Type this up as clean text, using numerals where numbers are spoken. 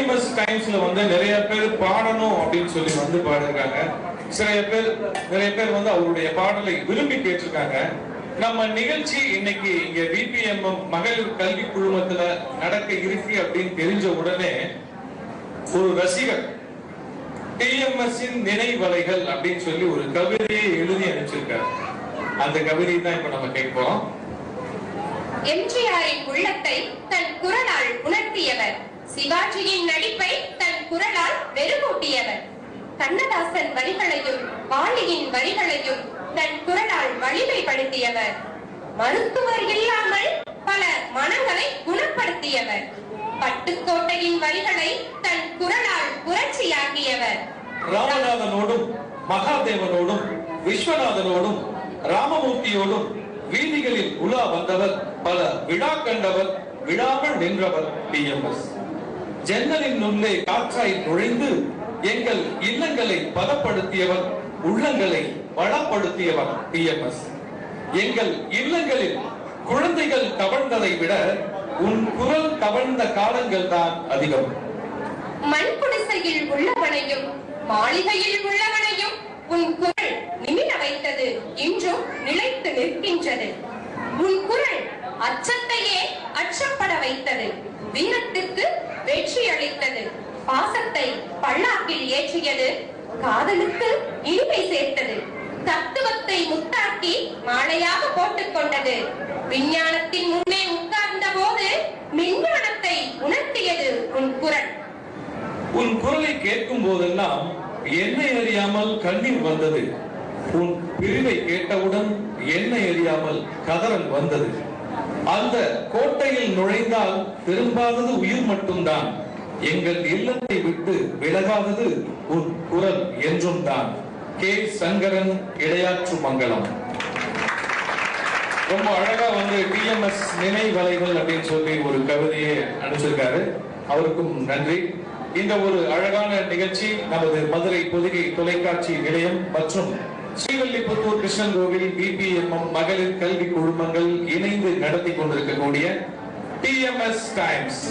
TMS டைம்ஸ்ல வந்து நிறைய பேர் பாடணும் அப்படின்னு சொல்லி வந்து பாடுறாங்க. நிறைய பேர் வந்து அவருடைய பாடலை விரும்பி கேட்டிருக்காங்க. நம்ம நிகழ்ச்சி இன்னைக்கு இங்க விபிஎம்எம் மகளிர் கல்வி குழுமத்துல நடக்க இருக்கு அப்படின்னு தெரிஞ்ச உடனே ஒரு ரசிகர் டிஎம்எஸ் நினைவலைகள் அப்படின்னு சொல்லி ஒரு கவிதையை எழுதி அனுப்பிச்சிருக்காரு. அந்த கவிதை தான் இப்ப நம்ம கேட்போம். எம்ஜிஆரின் உள்ளத்தை தன் குரலால் உணர்த்தியவர், சிவாஜியின் நடிப்பை தன் குரலால் வெறுமூட்டியவர், கண்ணதாசன் வரிகளையும் வாலியின் வரிகளையும் தன் குரலால் வலிமைப்படுத்தியவர், மருத்துவர் இல்லாமல் பல மனங்களை குணப்படுத்தியவர், பட்டுக்கோட்டையின் வரிகளை தன் குரலால் புரட்சியாக்கியவர், ராமநாதனோடும் மகாதேவனோடும் விஸ்வநாதனோடும் ராமமூர்த்தியோடும் வீதிகளில் உலா வந்தவர், பல விழா கண்டவர், விழாமல் நின்றவர் டிஎம்எஸ். ஜன்னலின் உள்ளே காற்றாய் நுழைந்து எங்கள் இல்லங்களை பதப்படுத்தியவர், உள்ளங்களை வளப்படுத்தியவர் டிஎம்எஸ். எங்கள் இல்லங்களில் குழந்தைகள் கவர்ந்ததை விட உன் குரல் கவர்ந்த காலங்கள் தான் அதிகம். மண் குடிசையில் உள்ளவனையும் மாளிகையில் உள்ளவனையும் உன் குரல் நிமிர வைத்தது, இன்றும் நிலைத்து நிற்கின்றது. உன் குரல் அச்சத்தையே அச்சப்பட வைத்தது, வீரத்திற்கு வெற்றி அளித்தது, பாசத்தை பல்லாக்கில் ஏற்றியது, காதலுக்கு இனிமை சேர்த்தது, தத்துவத்தை முத்தாக்கி மாலையாக போட்டுக் கொண்டது, விஞ்ஞானத்தின் முன்னே உட்கார்ந்த போது விஞ்ஞானத்தை உணர்த்தியது உன் குரல். உன் குரலை கேட்கும் போதெல்லாம் என்னை அறியாமல் கண்ணீர் வந்தது. உன் பிரிவை கேட்டவுடன் என்னை அறியாமல் கதறல் வந்தது. அந்த கோட்டையில் நுழைந்தால் திரும்பாதது உயிர் மட்டும்தான். எங்கள் இல்லத்தை விட்டு விலகாதது உன் குரல் என்றும் தான். கே. சங்கரன், இடையாற்று மங்கலம். ரொம்ப அழகா வந்து டிஎம்எஸ் நினைவலைகள் அப்படின்னு சொல்லி ஒரு கவிதையை அனுப்பிச்சிருக்காரு. அவருக்கும் நன்றி. இந்த ஒரு அழகான நிகழ்ச்சி நமது மதுரை பொதிகை தொலைக்காட்சி நிலையம் மற்றும் ஸ்ரீவில்லிபுத்தூர் கிருஷ்ணன் கோவில் விபிஎம்எம் மகளிர் கல்வி குழுமங்கள் இணைந்து நடத்தி கொண்டிருக்கக்கூடிய டிஎம்எஸ் டைம்ஸ்